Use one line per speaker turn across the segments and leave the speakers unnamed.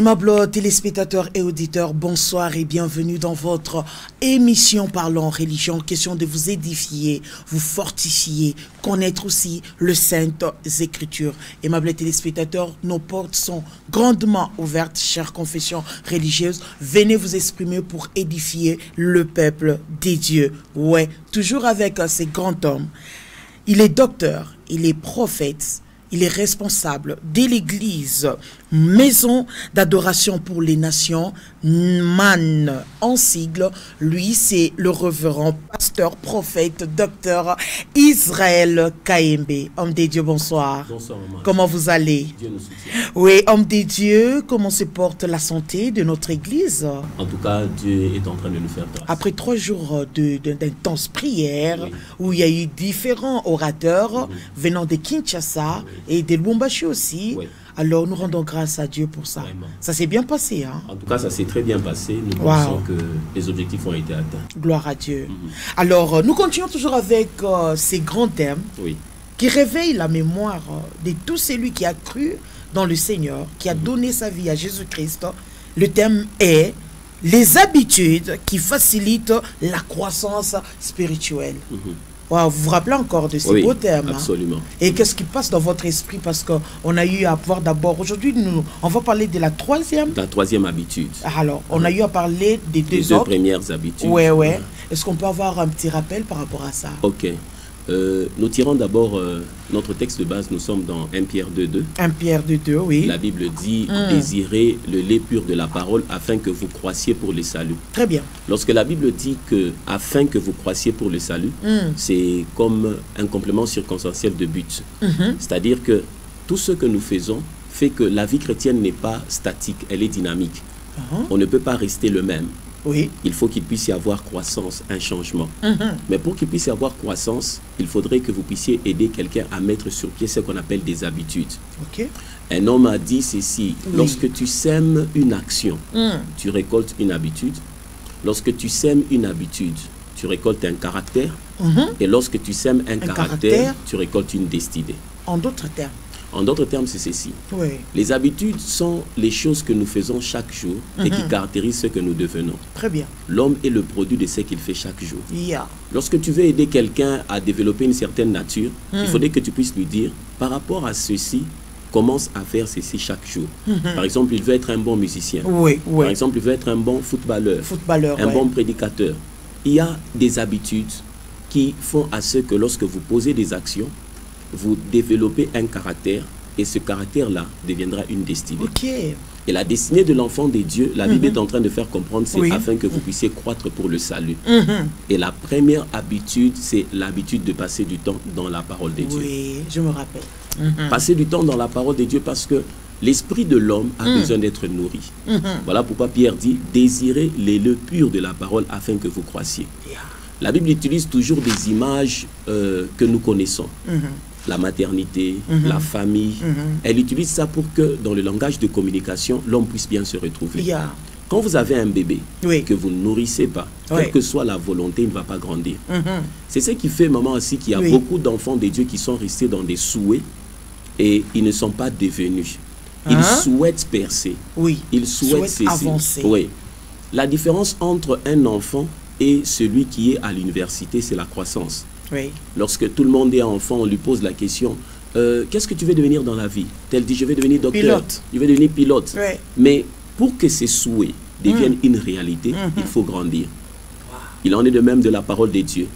Aimables téléspectateurs et auditeurs, bonsoir et bienvenue dans votre émission Parlons Religion. Question de vous édifier, vous fortifier, connaître aussi le Saintes Écritures. Aimables téléspectateurs, nos portes sont grandement ouvertes, chères confessions religieuses. Venez vous exprimer pour édifier le peuple des dieux. Ouais, toujours avec ces grands hommes. Il est docteur, il est prophète. Il est responsable de l'église Maison d'adoration pour les nations, MAN en sigle. Lui, c'est le révérend pasteur, prophète, docteur Israël Kayembe. Homme des dieux, bonsoir.
Bonsoir, maman.
Comment vous allez?
Dieu nous soutient.
Oui, homme des dieux, comment se porte la santé de notre église?
En tout cas, Dieu est en train de nous faire grâce.
Après 3 jours d'intenses prières,
Oui.
où il y a eu différents orateurs venant de Kinshasa et de Lubumbashi aussi.
Oui.
Alors, nous rendons grâce à Dieu pour ça.
Vraiment.
Ça s'est bien passé, hein?
En tout cas, ça s'est très bien passé. Nous
Wow.
pensons que les objectifs ont été atteints.
Gloire à Dieu. Alors, nous continuons toujours avec ces grands thèmes
Oui.
qui réveillent la mémoire de tout celui qui a cru dans le Seigneur, qui a donné sa vie à Jésus-Christ. Le thème est les habitudes qui facilitent la croissance spirituelle. Wow, vous vous rappelez encore de ces
Oui,
beaux thèmes, hein?
absolument.
Et qu'est-ce qui passe dans votre esprit? Parce qu'on a eu à voir d'abord, aujourd'hui, on va parler de la troisième.
La troisième habitude.
Alors, on a eu à parler des
Les
deux
deux
autres.
premières habitudes.
Ouais. Est-ce qu'on peut avoir un petit rappel par rapport à ça?
Ok. Nous tirons d'abord notre texte de base. Nous sommes dans 1 Pierre 2:2.
1 Pierre 2:2, oui.
La Bible dit « Désirez le lait pur de la parole afin que vous croissiez pour le salut ».
Très bien.
Lorsque la Bible dit que « afin que vous croissiez pour le salut », c'est comme un complément circonstanciel de but. C'est-à-dire que tout ce que nous faisons fait que la vie chrétienne n'est pas statique, elle est dynamique. On ne peut pas rester le même.
Oui.
Il faut qu'il puisse y avoir croissance, un changement. Mais pour qu'il puisse y avoir croissance, il faudrait que vous puissiez aider quelqu'un à mettre sur pied ce qu'on appelle des habitudes.
Ok.
Un homme a dit ceci,
Oui.
lorsque tu sèmes une action, tu récoltes une habitude. Lorsque tu sèmes une habitude, tu récoltes un caractère. Et lorsque tu sèmes un caractère, tu récoltes une destinée.
En d'autres termes.
En d'autres termes, c'est ceci.
Oui.
Les habitudes sont les choses que nous faisons chaque jour et qui caractérisent ce que nous devenons.
Très bien.
L'homme est le produit de ce qu'il fait chaque jour.
Yeah.
Lorsque tu veux aider quelqu'un à développer une certaine nature, il faudrait que tu puisses lui dire, par rapport à ceci, commence à faire ceci chaque jour. Par exemple, il veut être un bon musicien.
Oui.
Par exemple, il veut être un bon footballeur,
Footballeur,
un
ouais.
bon prédicateur. Il y a des habitudes qui font à ce que lorsque vous posez des actions, vous développez un caractère et ce caractère-là deviendra une destinée.
Ok.
Et la destinée de l'enfant des dieux, la Bible est en train de faire comprendre, c'est
Oui.
afin que vous puissiez croître pour le salut. Et la première habitude, c'est l'habitude de passer du temps dans la parole de Dieu.
Oui, je me rappelle.
Passer du temps dans la parole de Dieu parce que l'esprit de l'homme a besoin d'être nourri. Voilà pourquoi Pierre dit, désirez les lait pur de la parole afin que vous croissiez.
Yeah.
La Bible utilise toujours des images que nous connaissons. La maternité, la famille. Elle utilise ça pour que, dans le langage de communication, l'homme puisse bien se retrouver.
Yeah.
Quand vous avez un bébé
Oui.
que vous ne nourrissez pas,
Oui.
quelle que soit la volonté, il ne va pas grandir. C'est ce qui fait, maman, aussi qu'il y a
Oui.
beaucoup d'enfants de Dieu qui sont restés dans des souhaits et ils ne sont pas devenus. Ils souhaitent percer.
Oui.
Ils souhaitent cesser.
avancer.
Oui. La différence entre un enfant et celui qui est à l'université, c'est la croissance.
Oui.
Lorsque tout le monde est enfant, on lui pose la question qu'est-ce que tu veux devenir dans la vie? Tel dit je vais devenir docteur,
Pilote.
je vais devenir pilote.
Oui.
Mais pour que ces souhaits deviennent une réalité, il faut grandir. Il en est de même de la parole de Dieu.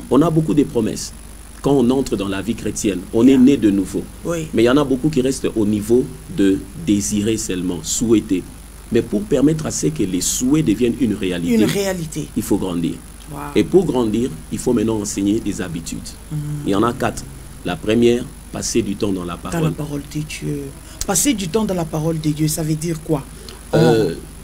On a beaucoup de promesses. Quand on entre dans la vie chrétienne, on est né de nouveau.
Oui.
Mais il y en a beaucoup qui restent au niveau de désirer seulement, souhaiter. Mais pour permettre à ce que les souhaits deviennent une réalité,
Une réalité.
il faut grandir.
Wow.
Et pour grandir, il faut maintenant enseigner des habitudes. Il y en a 4. La première, passer du temps dans la
Dans la
parole.
parole de Dieu. Passer du temps dans la parole de Dieu, ça veut dire quoi?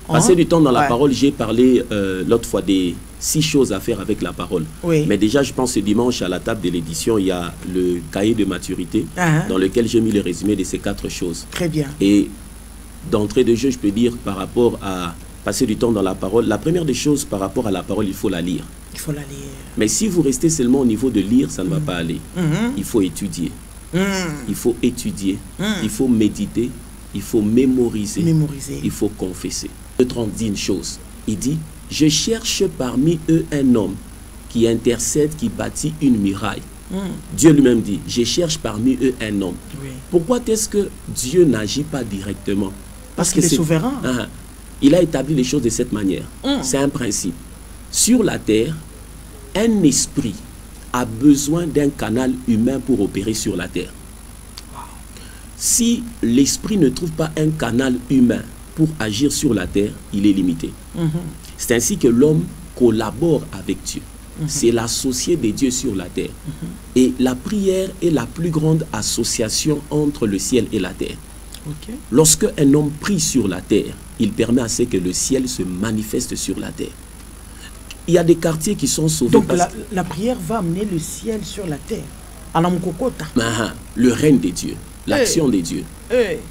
Passer du temps dans la
Ouais.
parole, j'ai parlé l'autre fois des 6 choses à faire avec la parole.
Oui.
Mais déjà, je pense ce dimanche, à la table de l'édition, il y a le cahier de maturité dans lequel j'ai mis le résumé de ces 4 choses.
Très bien.
Et d'entrée de jeu, je peux dire par rapport à passer du temps dans la parole, la première des choses par rapport à la parole, il faut la lire.
Il faut la lire.
Mais si vous restez seulement au niveau de lire, ça ne va pas aller. Il faut étudier. Il faut étudier. Il faut méditer. il faut mémoriser,
Mémoriser.
il faut confesser. Le 30 dit une chose, il dit, je cherche parmi eux un homme qui intercède, qui bâtit une muraille. Dieu lui-même dit, je cherche parmi eux un homme.
Oui.
Pourquoi est-ce que Dieu n'agit pas directement?
Parce qu'il est souverain.
Il a établi les choses de cette manière. C'est un principe. Sur la terre, un esprit a besoin d'un canal humain pour opérer sur la terre. Si l'esprit ne trouve pas un canal humain pour agir sur la terre, il est limité. C'est ainsi que l'homme collabore avec Dieu. C'est l'associé de Dieu sur la terre. Et la prière est la plus grande association entre le ciel et la terre. Lorsque un homme prie sur la terre, il permet à ce que le ciel se manifeste sur la terre. Il y a des quartiers qui sont sauvés.
Donc la prière va amener le ciel sur la terre. À la Mukokota.
Le règne de Dieu, l'action de Dieu.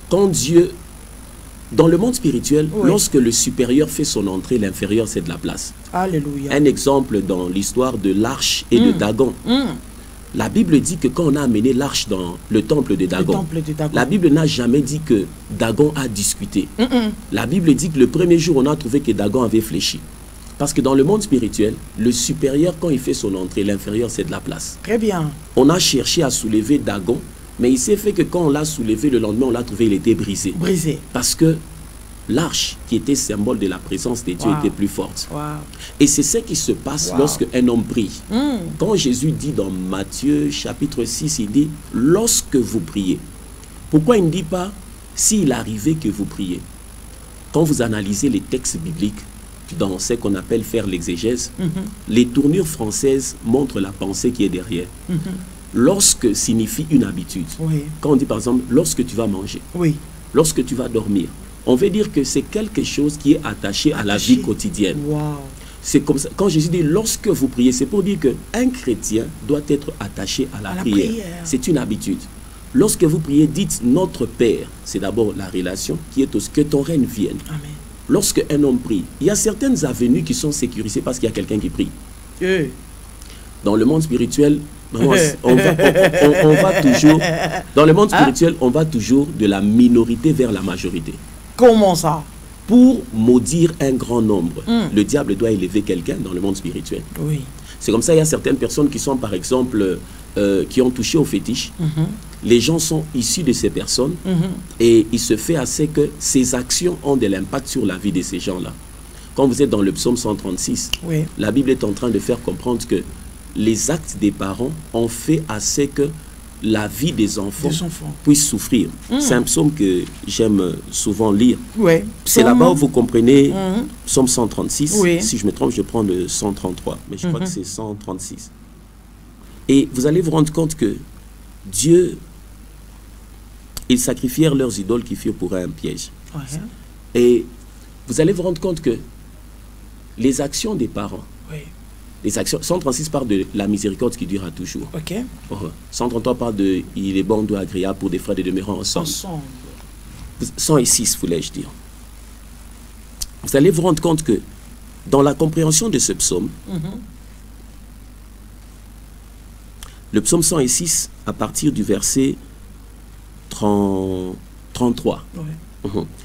Quand Dieu, dans le monde spirituel, lorsque le supérieur fait son entrée, l'inférieur c'est de la place.
Alléluia.
Un exemple dans l'histoire de l'arche et de Dagon. La Bible dit que quand on a amené l'arche dans le temple de Dagon, la Bible n'a jamais dit que Dagon a discuté. La Bible dit que le premier jour, on a trouvé que Dagon avait fléchi. Parce que dans le monde spirituel, le supérieur, quand il fait son entrée, l'inférieur, c'est de la place.
Très bien.
On a cherché à soulever Dagon, mais il s'est fait que quand on l'a soulevé, le lendemain, on l'a trouvé, il était brisé.
Brisé.
Parce que l'arche, qui était symbole de la présence de Dieu, était plus forte. Et c'est ce qui se passe lorsque un homme prie. Quand Jésus dit dans Matthieu chapitre 6, il dit, lorsque vous priez. Pourquoi il ne dit pas, s'il arrivait que vous priez? Quand vous analysez les textes bibliques, dans ce qu'on appelle faire l'exégèse, les tournures françaises montrent la pensée qui est derrière. Lorsque signifie une habitude. Quand on dit par exemple, lorsque tu vas manger, lorsque tu vas dormir, on veut dire que c'est quelque chose qui est attaché à la vie quotidienne. C'est comme ça. Quand Jésus dit lorsque vous priez, c'est pour dire qu'un chrétien doit être attaché à la prière. C'est une habitude. Lorsque vous priez, dites notre Père. C'est d'abord la relation qui est que ton règne vienne. Amen. Lorsque un homme prie, il y a certaines avenues qui sont sécurisées parce qu'il y a quelqu'un qui prie. Dans le monde spirituel, on va toujours, dans le monde spirituel, on va toujours de la minorité vers la majorité.
Comment ça?
Pour maudire un grand nombre, le diable doit élever quelqu'un dans le monde spirituel. C'est comme ça, il y a certaines personnes qui sont, par exemple, qui ont touché au fétiche. Les gens sont issus de ces personnes et il se fait assez que ces actions ont de l'impact sur la vie de ces gens-là. Quand vous êtes dans le psaume 136, la Bible est en train de faire comprendre que les actes des parents ont fait assez que la vie des enfants puisse souffrir. C'est un psaume que j'aime souvent lire. C'est là-bas où vous comprenez psaume 136. Si je me trompe, je prends le 133, mais je crois que c'est 136. Et vous allez vous rendre compte que Dieu, ils sacrifièrent leurs idoles qui furent pour eux un piège. Et vous allez vous rendre compte que les actions des parents, les actions, 136 parle de la miséricorde qui durera toujours. 133 parle de il est bon, doux, agréable pour des frères de demeurer ensemble. 106, voulais-je dire. Vous allez vous rendre compte que dans la compréhension de ce psaume, le psaume 106, à partir du verset 33,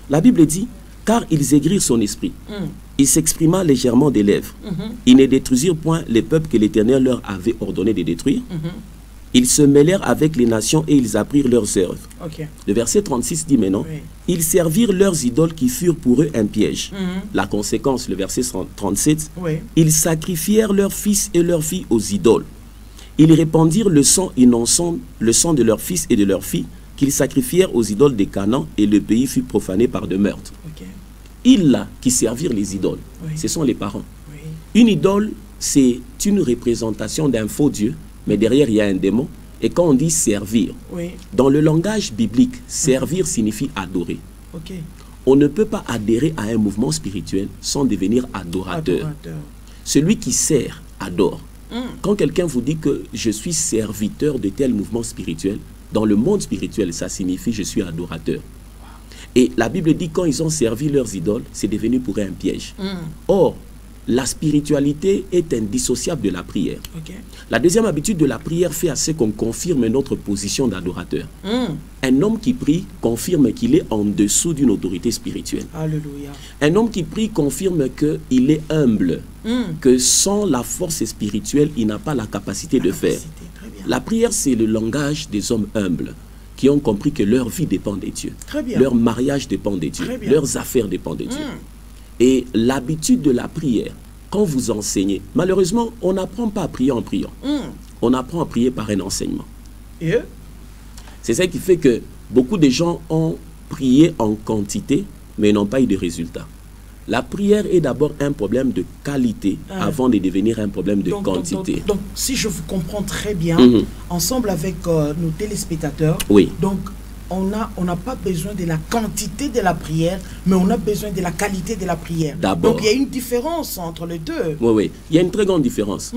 la Bible dit, car ils aigrirent son esprit. Il s'exprima légèrement des lèvres. Ils ne détruisirent point les peuples que l'Éternel leur avait ordonné de détruire. Ils se mêlèrent avec les nations et ils apprirent leurs œuvres. Le verset 36 dit maintenant, ils servirent leurs idoles qui furent pour eux un piège. La conséquence, le verset 37, ils sacrifièrent leurs fils et leurs filles aux idoles. Ils répandirent le sang innocent, le sang de leurs fils et de leurs filles, qu'ils sacrifièrent aux idoles des Canaan, et le pays fut profané par de meurtres. Ils là qui servirent les idoles, ce sont les parents. Une idole, c'est une représentation d'un faux Dieu, mais derrière il y a un démon. Et quand on dit servir, dans le langage biblique, servir signifie adorer. On ne peut pas adhérer à un mouvement spirituel sans devenir adorateur. Celui qui sert, adore. Quand quelqu'un vous dit que je suis serviteur de tel mouvement spirituel, dans le monde spirituel, ça signifie je suis adorateur. Et la Bible dit quand ils ont servi leurs idoles, c'est devenu pour eux un piège. Or, la spiritualité est indissociable de la prière.
Okay.
La deuxième habitude de la prière fait à ce qu'on confirme notre position d'adorateur. Un homme qui prie confirme qu'il est en dessous d'une autorité spirituelle.
Alléluia.
Un homme qui prie confirme qu'il est humble, que sans la force spirituelle, il n'a pas la capacité de faire.
Très bien.
La prière, c'est le langage des hommes humbles qui ont compris que leur vie dépend des dieux.
Très bien.
Leur mariage dépend des dieux. Leurs affaires dépendent des dieux. Et l'habitude de la prière, quand vous enseignez, malheureusement, on n'apprend pas à prier en priant. On apprend à prier par un enseignement.
Et
c'est ça qui fait que beaucoup de gens ont prié en quantité, mais n'ont pas eu de résultat. La prière est d'abord un problème de qualité avant de devenir un problème de quantité.
Donc, si je vous comprends très bien, ensemble avec nos téléspectateurs,
oui.
Donc, on n'a pas besoin de la quantité de la prière, mais on a besoin de la qualité de la prière. Donc, il y a une différence entre les deux.
Oui, oui. Il y a une très grande différence.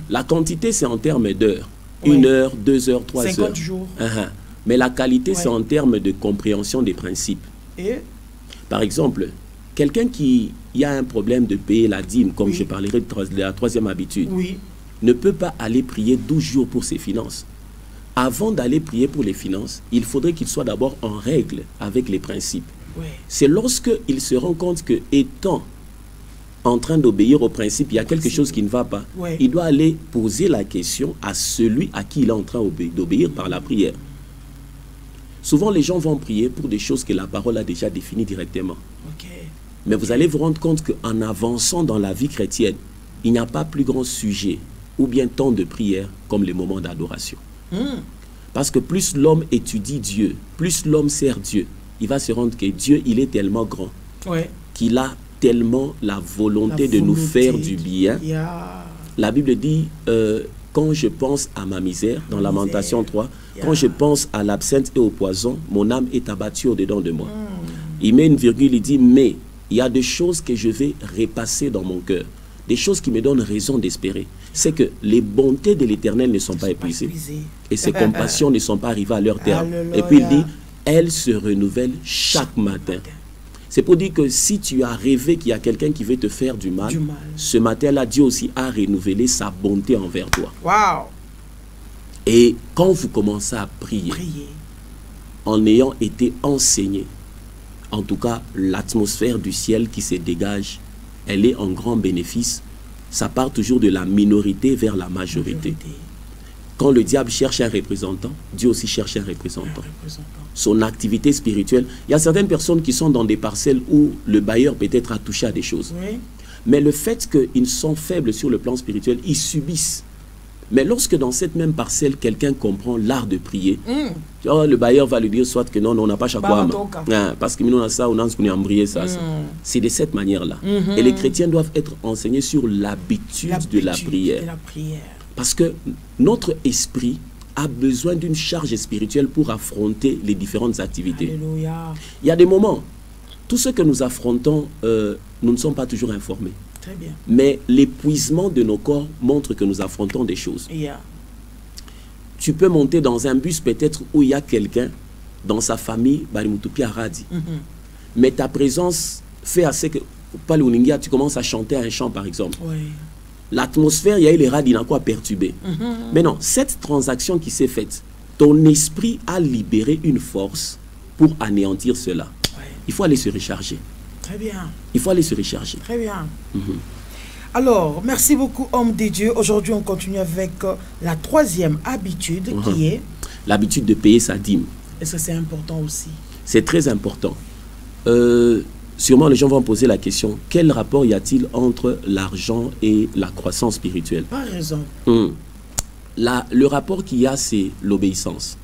La quantité, c'est en termes d'heures. 1 heure, 2 heures, 3 heures.
50 jours.
Mais la qualité, c'est en termes de compréhension des principes.
Et
par exemple, quelqu'un qui a un problème de payer la dîme, comme je parlerai de la troisième habitude, ne peut pas aller prier 12 jours pour ses finances. Avant d'aller prier pour les finances, il faudrait qu'il soit d'abord en règle avec les principes. C'est lorsqu'il se rend compte que, étant en train d'obéir aux principes, il y a quelque chose qui ne va pas. Il doit aller poser la question à celui à qui il est en train d'obéir par la prière. Souvent, les gens vont prier pour des choses que la parole a déjà définies directement. Mais vous allez vous rendre compte qu'en avançant dans la vie chrétienne, il n'y a pas plus grand sujet ou bien temps de prière comme les moments d'adoration. Parce que plus l'homme étudie Dieu, plus l'homme sert Dieu, il va se rendre que Dieu, il est tellement grand qu'il a tellement la volonté de nous faire du bien. La Bible dit, quand je pense à ma misère, dans Lamentation 3, quand je pense à l'absinthe et au poison, mon âme est abattue au-dedans de moi. Il met une virgule, il dit, mais il y a des choses que je vais repasser dans mon cœur, des choses qui me donnent raison d'espérer. C'est que les bontés de l'Éternel ne sont pas épuisées et ses compassions ne sont pas arrivées à leur terme. Et puis il dit, elles se renouvellent chaque matin. C'est pour dire que si tu as rêvé qu'il y a quelqu'un qui veut te faire du mal, ce matin-là, Dieu aussi a renouvelé sa bonté envers toi. Et quand vous commencez à prier, en ayant été enseigné, en tout cas, l'atmosphère du ciel qui se dégage, elle est en grand bénéfice. Ça part toujours de la minorité vers la majorité. Quand le diable cherche un représentant, Dieu aussi cherche un représentant. Son activité spirituelle, il y a certaines personnes qui sont dans des parcelles où le bailleur peut-être a touché à des choses. Mais le fait qu'ils sont faibles sur le plan spirituel, ils subissent. Mais lorsque dans cette même parcelle, quelqu'un comprend l'art de prier, le bailleur va lui dire soit que non, on n'a pas chaque fois. Parce que nous avons ça, on a embrayé ça. C'est de cette manière-là. Et les chrétiens doivent être enseignés sur l'habitude de la prière. Parce que notre esprit a besoin d'une charge spirituelle pour affronter les différentes activités.
Alléluia.
Il y a des moments, tout ce que nous affrontons, nous ne sommes pas toujours informés.
Très bien.
Mais l'épuisement de nos corps montre que nous affrontons des choses. Tu peux monter dans un bus peut-être où il y a quelqu'un dans sa famille, mais ta présence fait assez que, tu commences à chanter un chant par exemple. L'atmosphère, il y a eu les radis quoi perturbé. Mais non, cette transaction qui s'est faite, ton esprit a libéré une force pour anéantir cela. Il faut aller se recharger.
Très bien.
Il faut aller se recharger.
Très bien. Alors, merci beaucoup, homme de Dieu. Aujourd'hui, on continue avec la troisième habitude qui est...
l'habitude de payer sa dîme.
Est-ce que c'est important aussi?
C'est très important. Sûrement, les gens vont poser la question, quel rapport y a-t-il entre l'argent et la croissance spirituelle?
Par raison.
Le rapport qu'il y a, c'est l'obéissance.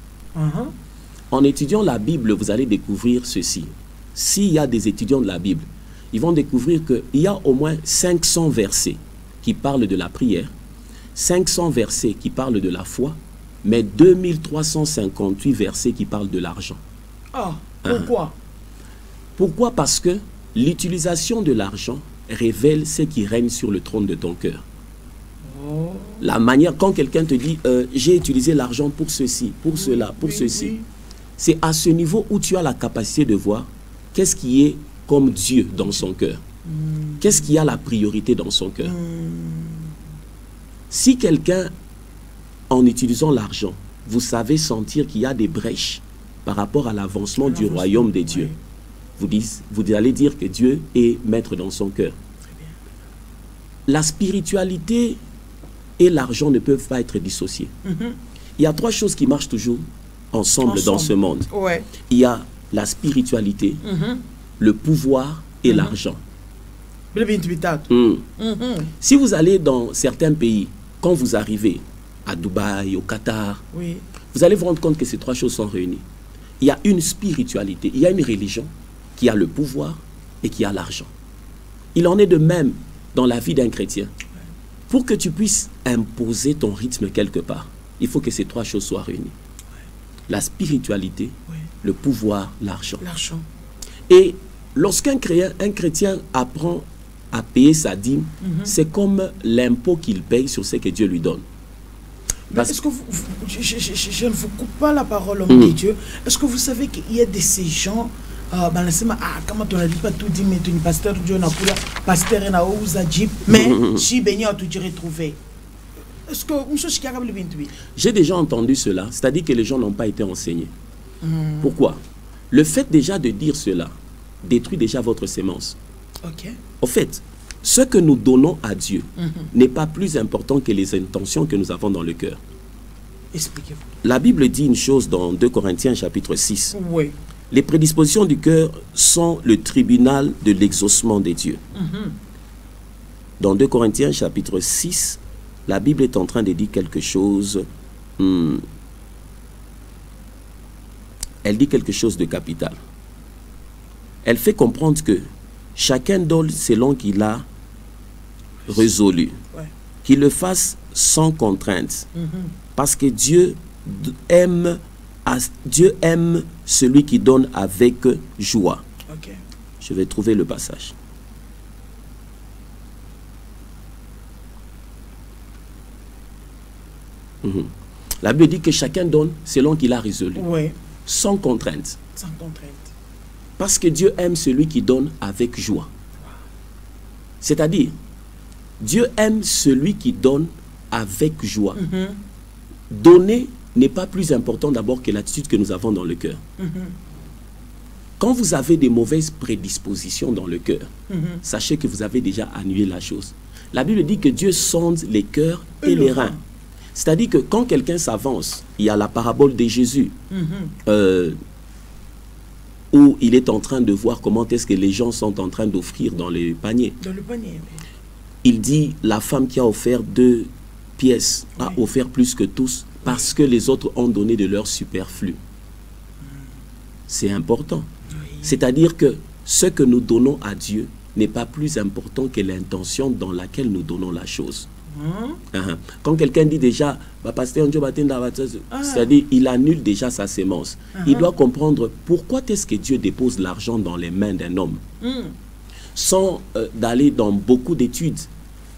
En étudiant la Bible, vous allez découvrir ceci. S'il y a des étudiants de la Bible, ils vont découvrir qu'il y a au moins 500 versets qui parlent de la prière, 500 versets qui parlent de la foi, mais 2358 versets qui parlent de l'argent.
Pourquoi?
Pourquoi? Parce que l'utilisation de l'argent révèle ce qui règne sur le trône de ton cœur. La manière, quand quelqu'un te dit j'ai utilisé l'argent pour ceci, pour cela, pour ceci, c'est à ce niveau où tu as la capacité de voir qu'est-ce qui est comme Dieu dans son cœur. Qu'est-ce qui a la priorité dans son cœur? Si quelqu'un, en utilisant l'argent, vous savez sentir qu'il y a des brèches par rapport à l'avancement du royaume des dieux, vous allez dire que Dieu est maître dans son cœur. La spiritualité et l'argent ne peuvent pas être dissociés. Il y a trois choses qui marchent toujours ensemble dans ce monde. Il y a la spiritualité, le pouvoir et l'argent. Si vous allez dans certains pays, quand vous arrivez à Dubaï, au Qatar, vous allez vous rendre compte que ces trois choses sont réunies. Il y a une spiritualité, il y a une religion qui a le pouvoir et qui a l'argent. Il en est de même dans la vie d'un chrétien. Pour que tu puisses imposer ton rythme quelque part, il faut que ces trois choses soient réunies. La spiritualité, le pouvoir, l'argent. Et lorsqu'un chrétien apprend à payer sa dîme, c'est comme l'impôt qu'il paye sur ce que Dieu lui donne.
Est-ce que je ne vous coupe pas la parole, homme de Dieu. Est-ce que vous savez qu'il y a de ces gens, comment on a dit pas tout dit, mais tu es pasteur Dieu n'a pas pasteur n'a pas dit, mais si béni a tout retrouvé. Est-ce que j'ai
déjà entendu cela, c'est-à-dire que les gens n'ont pas été enseignés. Pourquoi? Le fait déjà de dire cela détruit déjà votre sémence. En fait, ce que nous donnons à Dieu n'est pas plus important que les intentions que nous avons dans le cœur.
Expliquez-vous.
La Bible dit une chose dans 2 Corinthiens chapitre 6. Les prédispositions du cœur sont le tribunal de l'exaucement des dieux. Dans 2 Corinthiens chapitre 6, la Bible est en train de dire quelque chose. Elle dit quelque chose de capital. Elle fait comprendre que chacun donne selon qu'il a résolu. Qu'il le fasse sans contrainte. Parce que Dieu aime celui qui donne avec joie. Je vais trouver le passage. La Bible dit que chacun donne selon qu'il a résolu. Sans contrainte. Parce que Dieu aime celui qui donne avec joie. C'est-à-dire, Dieu aime celui qui donne avec joie. Donner n'est pas plus important d'abord que l'attitude que nous avons dans le cœur. Quand vous avez des mauvaises prédispositions dans le cœur, sachez que vous avez déjà annulé la chose. La Bible dit que Dieu sonde les cœurs et les reins. C'est-à-dire que quand quelqu'un s'avance, il y a la parabole de Jésus, où il est en train de voir comment est-ce que les gens sont en train d'offrir dans les paniers. Il dit, la femme qui a offert 2 pièces a offert plus que tous parce que les autres ont donné de leur superflu. C'est important. C'est-à-dire que ce que nous donnons à Dieu n'est pas plus important que l'intention dans laquelle nous donnons la chose. Quand quelqu'un dit déjà, c'est-à-dire il annule déjà sa sémence. Il doit comprendre pourquoi est-ce que Dieu dépose l'argent dans les mains d'un homme. Sans d'aller dans beaucoup d'études.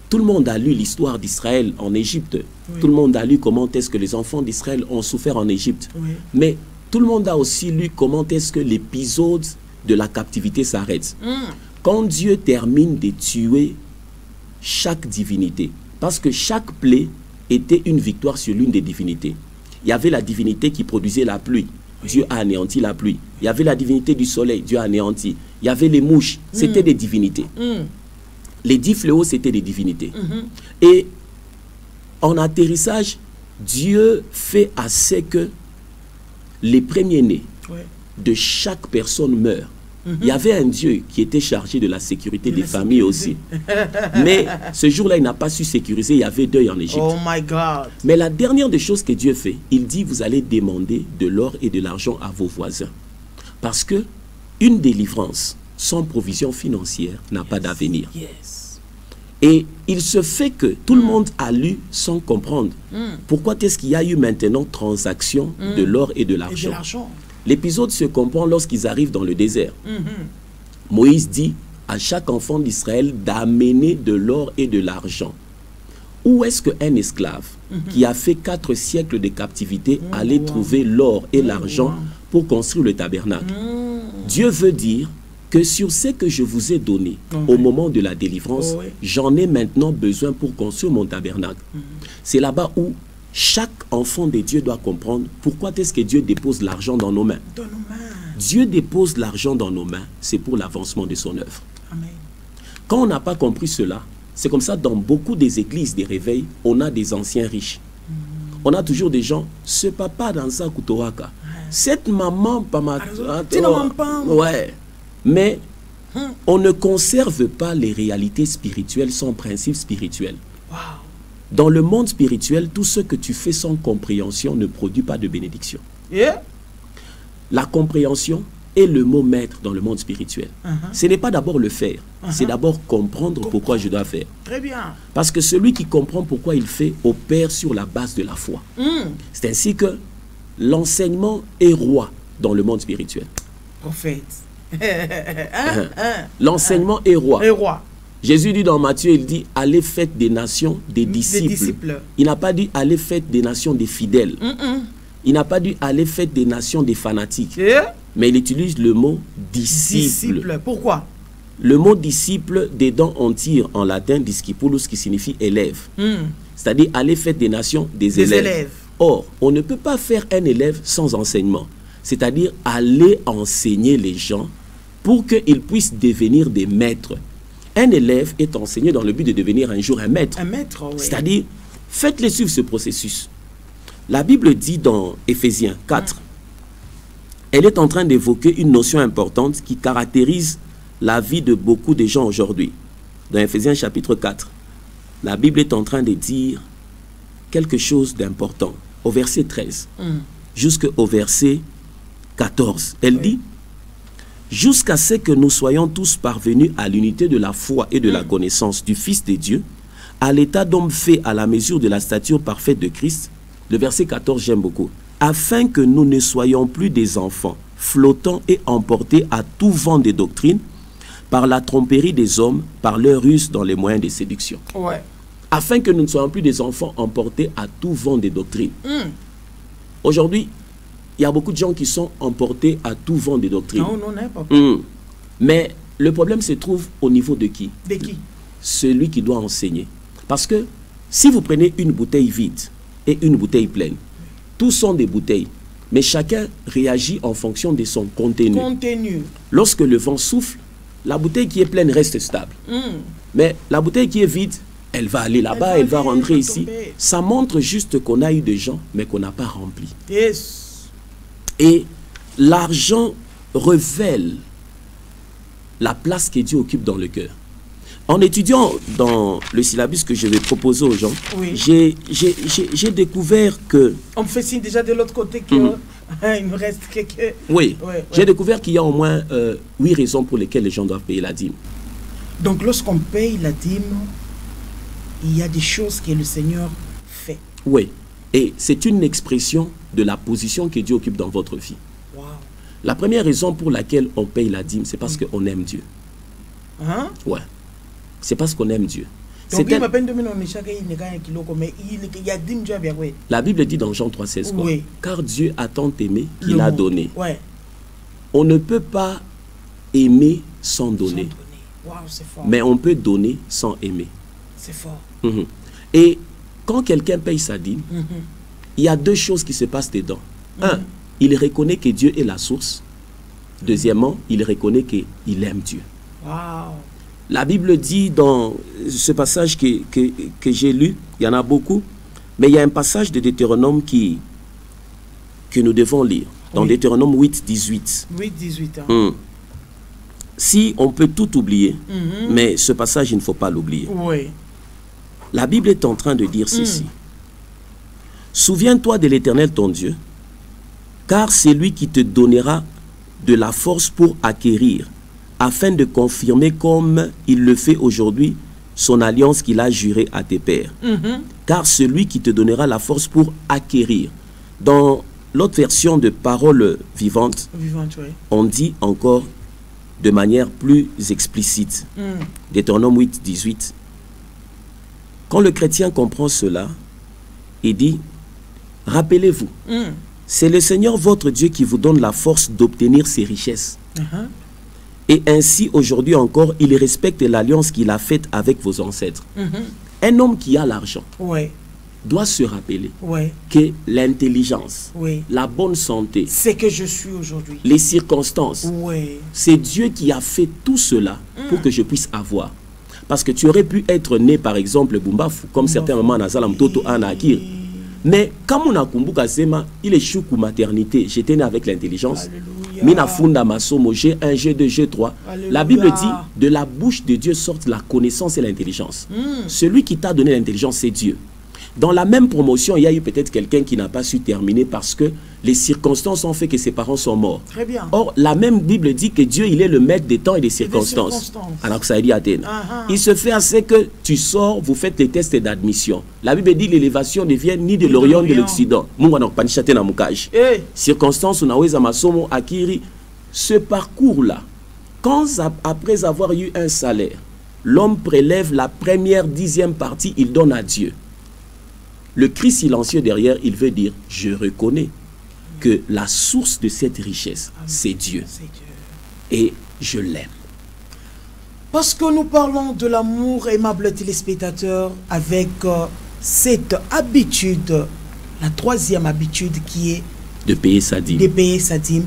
Tout le monde a lu l'histoire d'Israël en Égypte. Tout le monde a lu comment est-ce que les enfants d'Israël ont souffert en Égypte. Mais tout le monde a aussi lu comment est-ce que l'épisode de la captivité s'arrête. Quand Dieu termine de tuer chaque divinité, parce que chaque plaie était une victoire sur l'une des divinités. Il y avait la divinité qui produisait la pluie. Dieu a anéanti la pluie. Il y avait la divinité du soleil. Dieu a anéanti. Il y avait les mouches. C'était des divinités. Les 10 fléaux, c'était des divinités. Et en atterrissage, Dieu fait assez que les premiers-nés de chaque personne meurent. Il y avait un Dieu qui était chargé de la sécurité des familles aussi. Mais ce jour-là, il n'a pas su sécuriser. Il y avait deuil en Égypte.
Oh my God.
Mais la dernière des choses que Dieu fait, il dit, vous allez demander de l'or et de l'argent à vos voisins. Parce que une délivrance sans provision financière n'a pas d'avenir. Et il se fait que tout le monde a lu sans comprendre. Pourquoi est-ce qu'il y a eu maintenant transaction de l'or et de l'argent? L'épisode se comprend lorsqu'ils arrivent dans le désert. Moïse dit à chaque enfant d'Israël d'amener de l'or et de l'argent. Où est-ce qu'un esclave qui a fait 4 siècles de captivité allait trouver l'or et l'argent pour construire le tabernacle? Dieu veut dire que sur ce que je vous ai donné au moment de la délivrance, j'en ai maintenant besoin pour construire mon tabernacle. C'est là-bas où chaque enfant de Dieu doit comprendre pourquoi est-ce que Dieu dépose l'argent dans nos mains. Dieu dépose l'argent dans nos mains, c'est pour l'avancement de son œuvre.
Amen.
Quand on n'a pas compris cela, c'est comme ça dans beaucoup des églises des réveils, on a des anciens riches. On a toujours des gens, ce papa dans sa kutowaka, cette maman pas ma... Ouais. Mais on ne conserve pas les réalités spirituelles sans principe spirituel.
Wow.
Dans le monde spirituel, tout ce que tu fais sans compréhension ne produit pas de bénédiction. La compréhension est le mot maître dans le monde spirituel. Ce n'est pas d'abord le faire, c'est d'abord comprendre pourquoi je dois faire.
Très bien.
Parce que celui qui comprend pourquoi il fait opère sur la base de la foi. C'est ainsi que l'enseignement est roi dans le monde spirituel.
Prophète.
L'enseignement est roi.
Et roi.
Jésus dit dans Matthieu, il dit, allez faites des nations des disciples. Il n'a pas dit, allez faites des nations des fidèles. Il n'a pas dit, allez faites des nations des fanatiques. Mais il utilise le mot disciple.
Pourquoi?
Le mot disciple, dedans on tire en latin discipulus, qui signifie élève. C'est-à-dire, allez faites des nations des élèves. Or, on ne peut pas faire un élève sans enseignement. C'est-à-dire, aller enseigner les gens pour qu'ils puissent devenir des maîtres. Un élève est enseigné dans le but de devenir un jour un maître.
Un maître, oui.
C'est-à-dire, faites-les suivre ce processus. La Bible dit dans Éphésiens 4, elle est en train d'évoquer une notion importante qui caractérise la vie de beaucoup de gens aujourd'hui. Dans Éphésiens chapitre 4, la Bible est en train de dire quelque chose d'important. Au verset 13 jusqu'au verset 14, elle dit: jusqu'à ce que nous soyons tous parvenus à l'unité de la foi et de la connaissance du Fils de Dieu, à l'état d'homme fait à la mesure de la stature parfaite de Christ. Le verset 14, j'aime beaucoup. Afin que nous ne soyons plus des enfants, flottants et emportés à tout vent de doctrine, par la tromperie des hommes, par leur ruse dans les moyens de séduction. Afin que nous ne soyons plus des enfants emportés à tout vent de doctrine. Aujourd'hui, il y a beaucoup de gens qui sont emportés à tout vent de doctrine. Mais le problème se trouve au niveau de qui?
De qui?
Celui qui doit enseigner. Parce que si vous prenez une bouteille vide et une bouteille pleine, tous sont des bouteilles, mais chacun réagit en fonction de son contenu. Lorsque le vent souffle, la bouteille qui est pleine reste stable. Mais la bouteille qui est vide, elle va aller là-bas, elle va rentrer ici. Ça montre juste qu'on a eu des gens, mais qu'on n'a pas rempli. Et l'argent révèle la place que Dieu occupe dans le cœur. En étudiant dans le syllabus que je vais proposer aux gens, j'ai découvert que...
On me fait signe déjà de l'autre côté qu'il nous reste quelques...
Oui, j'ai découvert qu'il y a au moins 8 raisons pour lesquelles les gens doivent payer la dîme.
Donc lorsqu'on paye la dîme, il y a des choses que le Seigneur fait.
Oui, et c'est une expression de la position que Dieu occupe dans votre vie. La première raison pour laquelle on paye la dîme, c'est parce qu'on aime Dieu. Ouais. C'est parce qu'on aime Dieu.
Donc,
la Bible dit dans Jean 3,16 quoi? Car Dieu a tant aimé qu'il a donné. On ne peut pas aimer sans donner. Mais on peut donner sans aimer.
C'est fort.
Et quand quelqu'un paye sa dîme, il y a 2 choses qui se passent dedans. Un, il reconnaît que Dieu est la source. Deuxièmement, il reconnaît qu'il aime Dieu. La Bible dit dans ce passage que j'ai lu, il y en a beaucoup, mais il y a un passage de Deutéronome que nous devons lire. Dans Deutéronome 8, 18.
8, 18.
Si on peut tout oublier, mais ce passage, il ne faut pas l'oublier. La Bible est en train de dire ceci. Souviens-toi de l'Éternel ton Dieu, car c'est lui qui te donnera de la force pour acquérir, afin de confirmer comme il le fait aujourd'hui son alliance qu'il a jurée à tes pères. Car celui qui te donnera la force pour acquérir. Dans l'autre version de Parole vivante, on dit encore de manière plus explicite. Deutéronome 8, 18. Quand le chrétien comprend cela, il dit, rappelez-vous, c'est le Seigneur votre Dieu qui vous donne la force d'obtenir ses richesses. Et ainsi, aujourd'hui encore, il respecte l'alliance qu'il a faite avec vos ancêtres. Un homme qui a l'argent doit se rappeler que l'intelligence, la bonne santé,
c'est que je suis aujourd'hui,
les circonstances, c'est Dieu qui a fait tout cela pour que je puisse avoir. Parce que tu aurais pu être né, par exemple, Bumbafu, comme certains moments dans Zalam Toto Anakir. Mais comme on a kumbuka sema, il est choukou maternité, j'étais né avec l'intelligence. Mina funda masomo, G1, G2, G3. La Bible dit, de la bouche de Dieu sortent la connaissance et l'intelligence. Celui qui t'a donné l'intelligence, c'est Dieu. Dans la même promotion, il y a eu peut-être quelqu'un qui n'a pas su terminer parce que les circonstances ont fait que ses parents sont morts.
Très bien.
Or, la même Bible dit que Dieu, il est le maître des temps et des circonstances. Alors que ça a dit Athènes. Il se fait assez que tu sors, vous faites les tests d'admission. La Bible dit l'élévation ne vient ni de l'Orient ni de l'Occident. Circonstances, unaweza masomo akiri. Ce parcours-là, quand après avoir eu un salaire, l'homme prélève la première 10e partie, il donne à Dieu. Le cri silencieux derrière, il veut dire, je reconnais que la source de cette richesse, c'est Dieu. Et je l'aime.
Parce que nous parlons de l'amour, aimables téléspectateurs, avec cette habitude, la 3e habitude qui est
de payer sa dîme.
De payer sa dîme.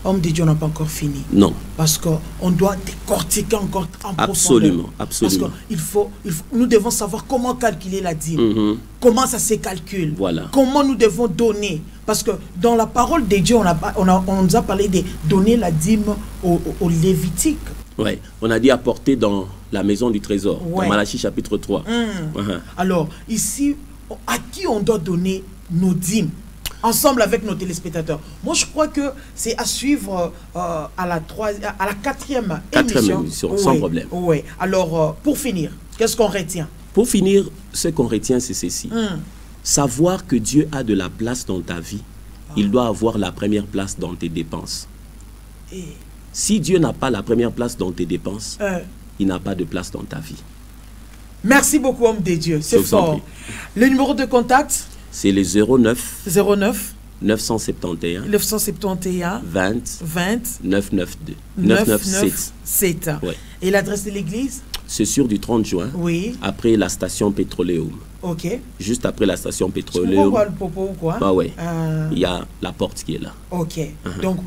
Homme de Dieu n'a pas encore fini.
Non.
Parce qu'on doit décortiquer encore en profondeur.
Absolument, absolument.
Parce que nous devons savoir comment calculer la dîme. Comment ça se calcule.
Voilà.
Comment nous devons donner. Parce que dans la parole de Dieu, on nous a parlé de donner la dîme au Lévitique.
Oui, on a dit apporter dans la maison du trésor. Dans Malachie chapitre 3.
Alors, ici, à qui on doit donner nos dîmes? Ensemble avec nos téléspectateurs. Moi, je crois que c'est à suivre à la 4e émission.
Sans problème.
Oui. Alors, pour finir, qu'est-ce qu'on retient?
Pour finir, ce qu'on retient, c'est ceci. Savoir que Dieu a de la place dans ta vie, il doit avoir la première place dans tes dépenses. Si Dieu n'a pas la première place dans tes dépenses, il n'a pas de place dans ta vie.
Merci beaucoup, homme de Dieu. C'est fort. Le numéro de contact?
C'est les 09 971 20 992 997.
Ouais. Et l'adresse de l'église?
C'est sur du 30 juin, après la station Pétroléum.
Ok.
Juste après la station Pétroléum. Bah ouais. Il y a la porte qui est là.
Ok. Donc,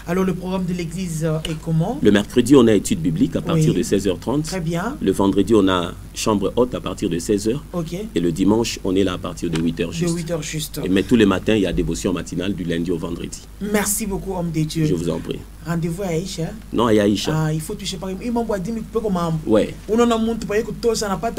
alors, le programme de l'église est comment?
Le mercredi, on a étude biblique à partir de 16h30.
Très bien.
Le vendredi, on a chambre haute à partir de 16h.
Ok.
Et le dimanche, on est là à partir de 8h juste.
De 8h juste.
Mais tous les matins, il y a dévotion matinale du lundi au vendredi.
Merci beaucoup, homme de Dieu.
Je vous en prie.
Rendez-vous à Aïcha?
Non, à Aïcha.
Il faut toucher par exemple. Il m'a dit que comment?
Ouais.
On a monté par exemple que ça n'a pas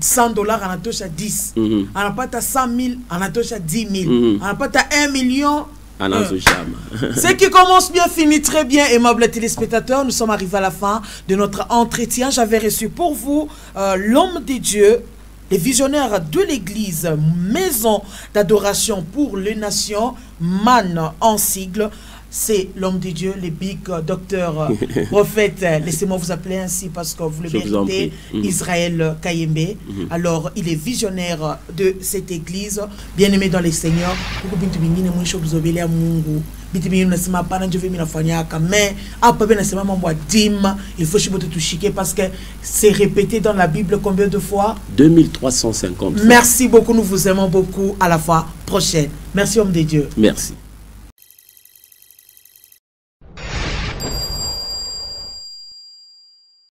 $100, on a touché à 10. On n'a pas 100 000, on a touché à 10 000. On n'a pas 1 million. Ce qui commence bien finit très bien, aimables téléspectateurs. Nous sommes arrivés à la fin de notre entretien. J'avais reçu pour vous l'homme de Dieu, les visionnaires de l'église, maison d'adoration pour les nations, MAN en sigle. C'est l'homme de Dieu, le big docteur, prophète, laissez-moi vous appeler ainsi parce que vous le méritez, Israël Kayembe. Alors, il est visionnaire de cette église, bien-aimé dans les seigneurs. Mais il faut parce que c'est répété dans la Bible combien de fois?
2350 fois.
Merci beaucoup, nous vous aimons beaucoup. À la fois prochaine. Merci, homme de Dieu.
Merci.